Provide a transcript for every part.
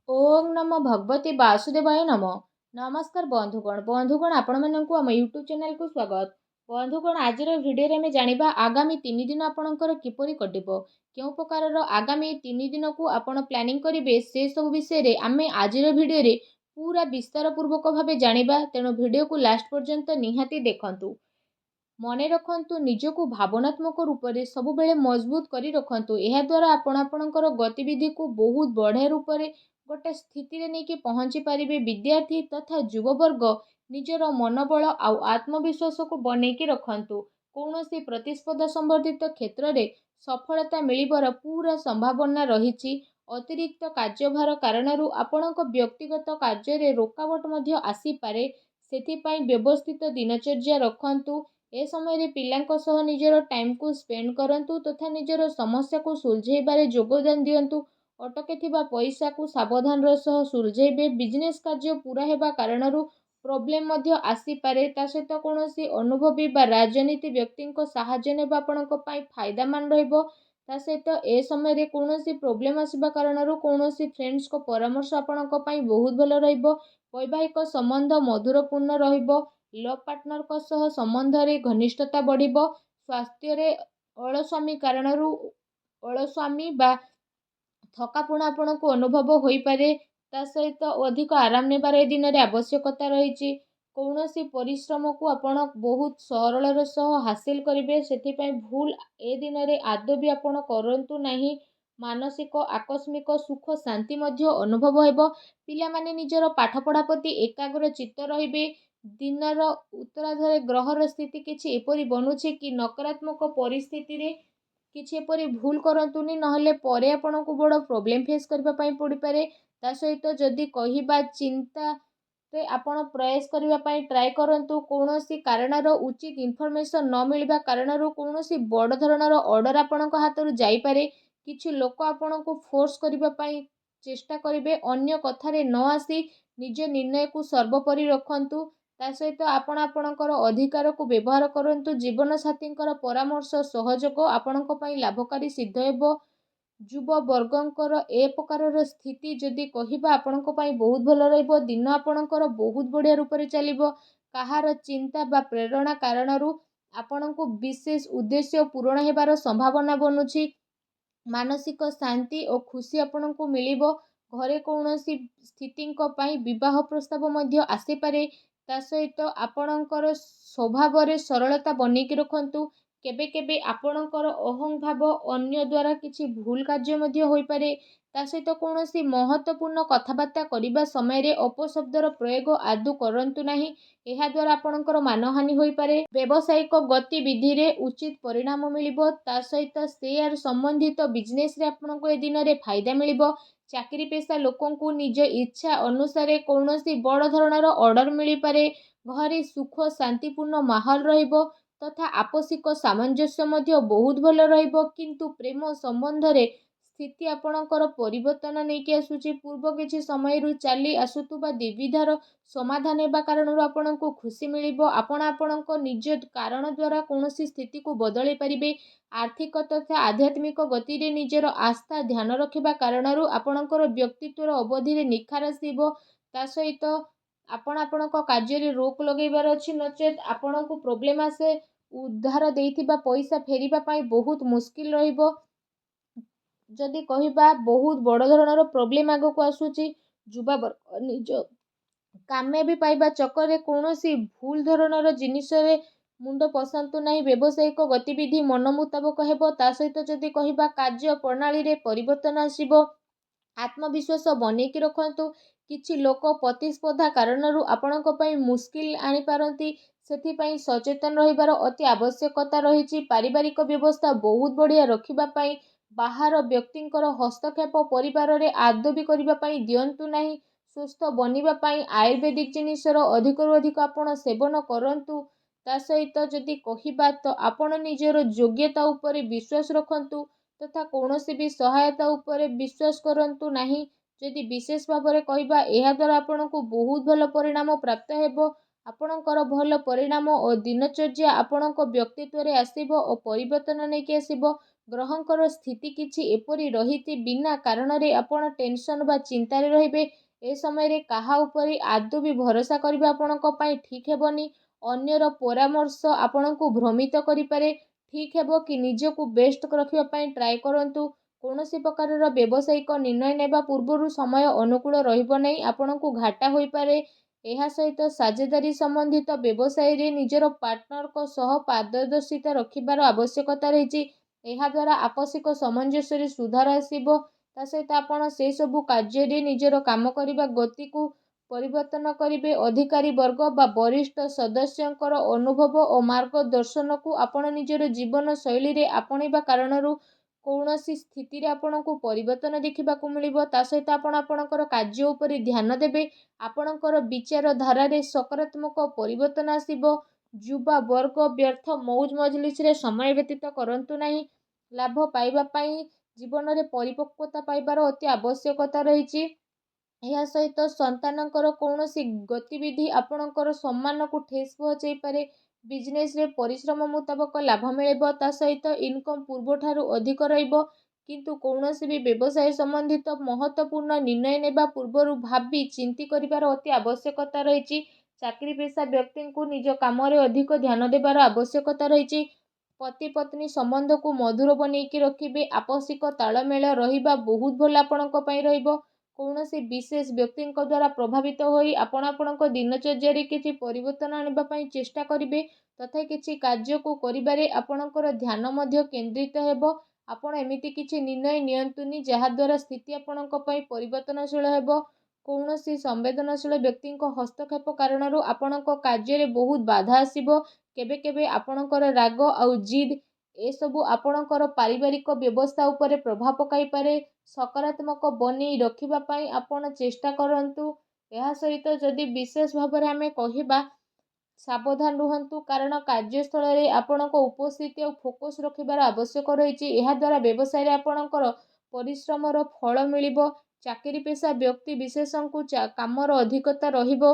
ओम नमो भगवते वासुदेवाय नमः। नमस्कार बंधुगण आपण मानक आम यूट्यूब चैनल को स्वागत। बंधुगण आज भिडियो में जानिबा आगामी 3 दिन आपणकर किपरि कटिबो, केउ प्रकार आगामी 3 दिन को आपण प्लानिंग करिवे से सब विषय रे आमे आज भिडियो रे पूरा विस्तार पूर्वक भाबे जानिबा। तेणु भिडियो को लास्ट पर्यंत निहाती देखंतु। मने रखंतु निजको भावनात्मक रूप से सबुबेले मजबूत करी रखंतु। एहा द्वारा आपण आपणकर गतिविधि को बहुत बढ़िया रूप से गोटे स्थिति रे नहीं पहुंची पारिबे। विद्यार्थी तथा युववर्ग निजर मनोबल आउ आत्मविश्वास को बनैकी रखंतु। कौनसी प्रतिस्पर्धा संबंधित क्षेत्र में सफलता मिलिबार पूरा संभावना रही। अतिरिक्त कार्यभार कारणरू आपणक व्यक्तिगत कार्य रे रोकावट मध्य आसी पारे। सेथिपाई व्यवस्थित दिनचर्या रखंतु। ए समय रे पिलांको सह निजर टाइम को स्पेंड करंतु तथा निजर समस्या को सुलझेबारे योगदान दियंतु। अटके थिबा पैसा को सावधान सह सुलझेबे। बिजनेस कार्य पूरा हेबा कारणरू प्रोब्लेम मध्य आसी पारे। ता सहित कोनोसी अनुभवी बा राजनीति व्यक्ति को सहाय्य नेबा आपणक पई फायदामान रहइबो। ता सहित ए समय रे कोनोसी प्रोब्लेम आसीबा कारणरू कोनोसी फ्रेंड्स को परामर्श आपणक पई बहुत भलो रहइबो। वैवाहिक संबंध मधुरपूर्ण रहइबो। लव पार्टनर को सह संबंध रे घनिष्ठता बढ़िबो। स्वास्थ्य रे अलस्वामी कारणरू अलस्वामी बा थकापुणा आपण को अनुभव होई पारे। ता सहित अधिक आराम नेबार ए दिन रे आवश्यकता रही। कौनसी परिश्रम को आपण बहुत सरल सह हासिल करिवे। सेथिपाई भूल ए दिन रे आदौ भी आपण करंतु नाही। मानसिक आकस्मिक सुख शांति मध्य अनुभव हेबो। पिला माने निजर पाठ पढ़ा प्रति एकाग्र चित्त रहिबे। दिनर उत्तरार्धरे ग्रहर स्थिति किछि एपरि बनुछि कि नकारात्मक परिस्थिति रे किछि एपरि भूल करंतुनी, नहले परे आपनको बड़ प्रोब्लेम फेस करबा पई पड़ी पारे। ता सहित जदि कहिबा चिंता रे आपण प्रयास करबा पई ट्राई करंतु। कोनोसी कारणर उचित इन्फॉर्मेशन न मिलबा कारणरू कोनोसी बड़ धरणर ऑर्डर आपणक हातरू जाई पारे। किछि लोक आपणको फोर्स करबा पई चेष्टा करिवे। अन्य कथारे न आसी निज निर्णय को सर्वोपरि रखंतु। ता सहित आपण आपणकर अधिकार को व्यवहार करंतु। जीवन साथींकर परामर्श सहयोग आपणक पई लाभकारी सिद्ध हेबो। युव वर्गंकर ए प्रकार स्थिति जदि कहिबा आपणक पई बहुत भलो रहइबो। दिन आपणकर बहुत बढ़िया रूप से चलिबो। कहार चिंता बा प्रेरणा कारणरू आपणको विशेष उद्देश्य पूरण हेबार संभावना बनुछि। मानसिक शांति और खुशी आपणको मिलिबो। घरे कौनसी स्थितिंक पई विवाह प्रस्ताव मध्य आसी पारे। ता सहित आपणकर स्वभाव रे सरलता बनेकी रखंतु। केबे केबे आपणकर अहं भाव अन्य द्वारा किछि भूल कार्य मध्य होई पारे। ता सहित कौनसी महत्वपूर्ण कथबार्ता करिबा समय रे अपशब्दर प्रयोग आदौ करंतु नाही। एहा द्वारा आपणकर मानहानि होई पारे। व्यावसायिक गतिविधि रे उचित परिणाम मिलिबो। ता सहित शेयर संबंधित बिजनेस रे आपणको ए दिन रे फायदा मिलिबो। चाकरी पेशा लोकों को निज इच्छा अनुसार कौनसी बड़ धरणर ऑर्डर मिली पारे। घरे सुख शांतिपूर्ण माहौल रहिबो तथा आपसिक सामंजस्य मध्य बहुत भलो रहिबो। किंतु प्रेम संबंध रे स्थिति आपणकर परिवर्तन नहीं आसुची। पूर्व किछि समय रु चली आसुतुबा द्विविधार समाधान हेबा कारणरू आपणको खुशी मिलिबो। आपण आपणको निज कारण द्वारा कौनसी स्थिति को बदलै परिबे। आर्थिक तथा आध्यात्मिक गति रे निजर आस्था ध्यान रखिबा कारणरू आपणकर व्यक्तित्वर अवधि रे निखार आसीबो। ता सहित आपण आपणको कार्य रे रोक लगैबार अछि, नचेत आपणको प्रोब्लेम आसे उद्धार देइथिबा पैसा फेरिबा पई बहुत मुश्किल रहिबो। जदि कहिबा बहुत बड़ धरणर प्रोब्लेम आगो को आसुची। युवा वर्ग निज कामयाबी पाइबा चक्कर रे कौनसी भूल धरणर जिनिस रे मुंड पसंतु नहीं। व्यावसायिक गतिविधि मन मुताबक हेबो। ता सहित जदि कहिबा कार्य प्रणाली रे परिवर्तन आसीबो। आत्मविश्वास बनेकी रखंतु। किछि लोक प्रतिस्पर्धा कारणरू आपणक पई मुश्किल आनी पारंती। सेथिपाई सचेतन रहिबार अति आवश्यकता रहिछि। पारिवारिक व्यवस्था बहुत बढ़िया रखिबा पई बाहर व्यक्तिंकर हस्तक्षेप परिवार रे आदौ भी करिबा पई दियंतु नाही। सुस्थ बनिबा पई आयुर्वेदिक जिनिसर अधिकरू अधिक आपण सेवन करंतु। ता सहित जदि कहिबा तो आपण निजर योग्यता उपरे विश्वास रखंतु तथा कौनसी भी सहायता उपरे विश्वास करंतु नाही। जदि विशेष भाव में कहिबा एहा द्वारा आपणको बहुत भल परिणाम प्राप्त हेबो। आपणकर भल परिणाम और दिनचर्या आपणको व्यक्तित्व रे आसीबो और परिवर्तन नेकी आसीबो। ଗ୍ରହଙ୍କର ସ୍ଥିତି କିଛି ଏପରି ରହିଛି ବିନା କାରଣରେ ଆପଣ ଟେନସନ୍ ବା ଚିନ୍ତାରେ ରହିବେ। ଏ ସମୟରେ କାହା ଉପରେ ଆଦୌ ବି ଭରସା କରିବା ଆପଣଙ୍କ ପାଇଁ ଠିକ୍ ହେବନି। ଅନ୍ୟର ପରାମର୍ଶ ଆପଣଙ୍କୁ ଭ୍ରମିତ କରିପାରେ। ଠିକ୍ ହେବ କି ନିଜକୁ ବେଷ୍ଟ ରଖିବା ପାଇଁ ଟ୍ରାଏ କରନ୍ତୁ। କୌଣସି ପ୍ରକାରର ବ୍ୟବସାୟିକ ନିର୍ଣ୍ଣୟ ନେବା ପୂର୍ବରୁ ସମୟ ଅନୁକୂଳ ରହିବ ନାହିଁ, ଆପଣଙ୍କୁ ଘାଟା ହୋଇପାରେ। ଏହା ସହିତ ସାଝେଦାରୀ ସମ୍ବନ୍ଧିତ ବ୍ୟବସାୟରେ ନିଜର ପାର୍ଟନରଙ୍କ ସହ ପାରଦର୍ଶିତା ରଖିବାର ଆବଶ୍ୟକତା ରହିଛି। ଏହାଦ୍ୱାରା ଆପୋଷିକ ସାମଞ୍ଜସ୍ୟରେ ସୁଧାର ଆସିବ। ତା ସହିତ ଆପଣ ସେସବୁ କାର୍ଯ୍ୟରେ ନିଜର କାମ କରିବା ଗତିକୁ ପରିବର୍ତ୍ତନ କରିବେ। ଅଧିକାରୀ ବର୍ଗ ବା ବରିଷ୍ଠ ସଦସ୍ୟଙ୍କର ଅନୁଭବ ଓ ମାର୍ଗଦର୍ଶନକୁ ଆପଣ ନିଜର ଜୀବନ ଶୈଳୀରେ ଆପଣେଇବା କାରଣରୁ କୌଣସି ସ୍ଥିତିରେ ଆପଣଙ୍କୁ ପରିବର୍ତ୍ତନ ଦେଖିବାକୁ ମିଳିବ। ତା ସହିତ ଆପଣ ଆପଣଙ୍କର କାର୍ଯ୍ୟ ଉପରେ ଧ୍ୟାନ ଦେବେ। ଆପଣଙ୍କର ବିଚାରଧାରାରେ ସକାରାତ୍ମକ ପରିବର୍ତ୍ତନ ଆସିବ। ଯୁବା ବର୍ଗ ବ୍ୟର୍ଥ ମଉଜ ମଜଲିସରେ ସମୟ ବ୍ୟତୀତ କରନ୍ତୁ ନାହିଁ। ଲାଭ ପାଇବା ପାଇଁ ଜୀବନରେ ପରିପକ୍ୱତା ପାଇବାର ଅତି ଆବଶ୍ୟକତା ରହିଛି। ଏହା ସହିତ ସନ୍ତାନଙ୍କର କୌଣସି ଗତିବିଧି ଆପଣଙ୍କର ସମ୍ମାନକୁ ଠେସ୍ ପହଞ୍ଚାଇପାରେ। ବିଜନେସରେ ପରିଶ୍ରମ ମୁତାବକ ଲାଭ ମିଳିବ। ତା ସହିତ ଇନକମ୍ ପୂର୍ବଠାରୁ ଅଧିକ ରହିବ। କିନ୍ତୁ କୌଣସି ବି ବ୍ୟବସାୟ ସମ୍ବନ୍ଧିତ ମହତ୍ତ୍ୱପୂର୍ଣ୍ଣ ନିର୍ଣ୍ଣୟ ନେବା ପୂର୍ବରୁ ଭାବି ଚିନ୍ତି କରିବାର ଅତି ଆବଶ୍ୟକତା ରହିଛି। ଚାକିରି ପେଶା ବ୍ୟକ୍ତିଙ୍କୁ ନିଜ କାମରେ ଅଧିକ ଧ୍ୟାନ ଦେବାର ଆବଶ୍ୟକତା ରହିଛି। ପତି ପତ୍ନୀ ସମ୍ବନ୍ଧକୁ ମଧୁର ବନେଇକି ରଖିବେ। ଆପୋଷିକ ତାଳମେଳ ରହିବା ବହୁତ ଭଲ ଆପଣଙ୍କ ପାଇଁ ରହିବ। କୌଣସି ବିଶେଷ ବ୍ୟକ୍ତିଙ୍କ ଦ୍ୱାରା ପ୍ରଭାବିତ ହୋଇ ଆପଣ ଆପଣଙ୍କ ଦିନଚର୍ଯ୍ୟାରେ କିଛି ପରିବର୍ତ୍ତନ ଆଣିବା ପାଇଁ ଚେଷ୍ଟା କରିବେ। ତଥାପି କିଛି କାର୍ଯ୍ୟକୁ କରିବାରେ ଆପଣଙ୍କର ଧ୍ୟାନ ମଧ୍ୟ କେନ୍ଦ୍ରିତ ହେବ। ଆପଣ ଏମିତି କିଛି ନିର୍ଣ୍ଣୟ ନିଅନ୍ତୁନି ଯାହାଦ୍ୱାରା ସ୍ଥିତି ଆପଣଙ୍କ ପାଇଁ ପରିବର୍ତ୍ତନଶୀଳ ହେବ। କୌଣସି ସମ୍ବେଦନଶୀଳ ବ୍ୟକ୍ତିଙ୍କ ହସ୍ତକ୍ଷେପ କାରଣରୁ ଆପଣଙ୍କ କାର୍ଯ୍ୟରେ ବହୁତ ବାଧା ଆସିବ। କେବେ କେବେ ଆପଣଙ୍କର ରାଗ ଆଉ ଜିଦ୍ ଏସବୁ ଆପଣଙ୍କର ପାରିବାରିକ ବ୍ୟବସ୍ଥା ଉପରେ ପ୍ରଭାବ ପକାଇପାରେ। ସକାରାତ୍ମକ ବନେଇ ରଖିବା ପାଇଁ ଆପଣ ଚେଷ୍ଟା କରନ୍ତୁ। ଏହା ସହିତ ଯଦି ବିଶେଷ ଭାବରେ ଆମେ କହିବା, ସାବଧାନ ରୁହନ୍ତୁ, କାରଣ କାର୍ଯ୍ୟସ୍ଥଳରେ ଆପଣଙ୍କ ଉପସ୍ଥିତି ଆଉ ଫୋକସ୍ ରଖିବାର ଆବଶ୍ୟକ ରହିଛି। ଏହାଦ୍ୱାରା ବ୍ୟବସାୟରେ ଆପଣଙ୍କର ପରିଶ୍ରମର ଫଳ ମିଳିବ। ଚାକିରି ପେଶା ବ୍ୟକ୍ତି ବିଶେଷଙ୍କୁ କାମର ଅଧିକତା ରହିବ।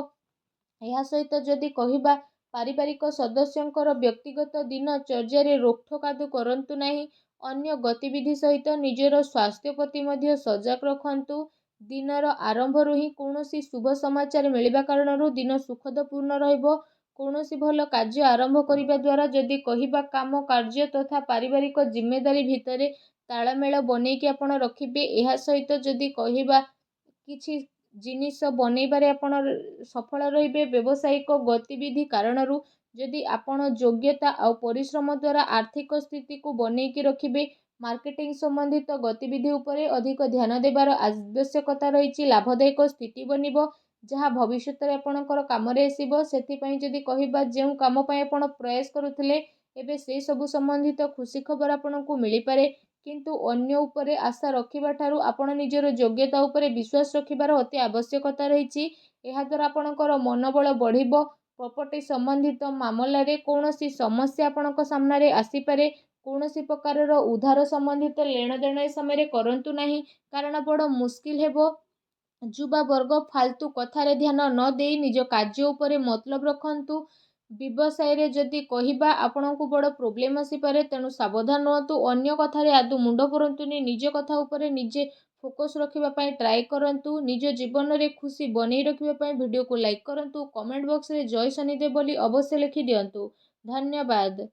ଏହା ସହିତ ଯଦି କହିବା, ପାରିବାରିକ ସଦସ୍ୟଙ୍କର ବ୍ୟକ୍ତିଗତ ଦିନଚର୍ଯ୍ୟାରେ ରୋକଠୋକ କରନ୍ତୁ ନାହିଁ। ଅନ୍ୟ ଗତିବିଧି ସହିତ ନିଜର ସ୍ୱାସ୍ଥ୍ୟ ପ୍ରତି ମଧ୍ୟ ସଜାଗ ରଖନ୍ତୁ। ଦିନର ଆରମ୍ଭରୁ ହିଁ କୌଣସି ଶୁଭ ସମାଚାର ମିଳିବା କାରଣରୁ ଦିନ ସୁଖଦପୂର୍ଣ୍ଣ ରହିବ। କୌଣସି ଭଲ କାର୍ଯ୍ୟ ଆରମ୍ଭ କରିବା ଦ୍ୱାରା ଯଦି କହିବା, କାମ କାର୍ଯ୍ୟ ତଥା ପାରିବାରିକ ଜିମ୍ମେଦାରୀ ଭିତରେ ତାଳମେଳ ବନେଇକି ଆପଣ ରଖିବେ। ଏହା ସହିତ ଯଦି କହିବା, କିଛି ଜିନିଷ ବନେଇବାରେ ଆପଣ ସଫଳ ରହିବେ। ବ୍ୟବସାୟିକ ଗତିବିଧି କାରଣରୁ ଯଦି ଆପଣ ଯୋଗ୍ୟତା ଆଉ ପରିଶ୍ରମ ଦ୍ୱାରା ଆର୍ଥିକ ସ୍ଥିତିକୁ ବନେଇକି ରଖିବେ। ମାର୍କେଟିଂ ସମ୍ବନ୍ଧିତ ଗତିବିଧି ଉପରେ ଅଧିକ ଧ୍ୟାନ ଦେବାର ଆବଶ୍ୟକତା ରହିଛି। ଲାଭଦାୟକ ସ୍ଥିତି ବନିବ, ଯାହା ଭବିଷ୍ୟତରେ ଆପଣଙ୍କର କାମରେ ଆସିବ। ସେଥିପାଇଁ ଯଦି କହିବା, ଯେଉଁ କାମ ପାଇଁ ଆପଣ ପ୍ରୟାସ କରୁଥିଲେ ଏବେ ସେହି ସବୁ ସମ୍ବନ୍ଧିତ ଖୁସି ଖବର ଆପଣଙ୍କୁ ମିଳିପାରେ। କିନ୍ତୁ ଅନ୍ୟ ଉପରେ ଆଶା ରଖିବା ଠାରୁ ଆପଣ ନିଜର ଯୋଗ୍ୟତା ଉପରେ ବିଶ୍ୱାସ ରଖିବାର ଅତି ଆବଶ୍ୟକତା ରହିଛି। ଏହାଦ୍ୱାରା ଆପଣଙ୍କର ମନୋବଳ ବଢ଼ିବ। ପ୍ରପର୍ଟି ସମ୍ବନ୍ଧିତ ମାମଲାରେ କୌଣସି ସମସ୍ୟା ଆପଣଙ୍କ ସାମ୍ନାରେ ଆସିପାରେ। କୌଣସି ପ୍ରକାରର ଉଧାର ସମ୍ବନ୍ଧିତ ନେଣଦେଣ ଏ ସମୟରେ କରନ୍ତୁ ନାହିଁ, କାରଣ ବଡ଼ ମୁସ୍କିଲ ହେବ। ଯୁବା ବର୍ଗ ଫାଲତୁ କଥାରେ ଧ୍ୟାନ ନ ଦେଇ ନିଜ କାର୍ଯ୍ୟ ଉପରେ ମତଲବ ରଖନ୍ତୁ। ବ୍ୟବସାୟରେ ଯଦି କହିବା, ଆପଣଙ୍କୁ ବଡ଼ ପ୍ରୋବ୍ଲେମ୍ ଆସିପାରେ, ତେଣୁ ସାବଧାନ ରୁହନ୍ତୁ। ଅନ୍ୟ କଥାରେ ଆଦୌ ମୁଣ୍ଡ ପୁରାନ୍ତୁନି। ନିଜ କଥା ଉପରେ ନିଜେ ଫୋକସ୍ ରଖିବା ପାଇଁ ଟ୍ରାଏ କରନ୍ତୁ। ନିଜ ଜୀବନରେ ଖୁସି ବନେଇ ରଖିବା ପାଇଁ ଭିଡ଼ିଓକୁ ଲାଇକ୍ କରନ୍ତୁ। କମେଣ୍ଟ ବକ୍ସରେ ଜୟ ଶନିଦେବ ବୋଲି ଅବଶ୍ୟ ଲେଖି ଦିଅନ୍ତୁ। ଧନ୍ୟବାଦ।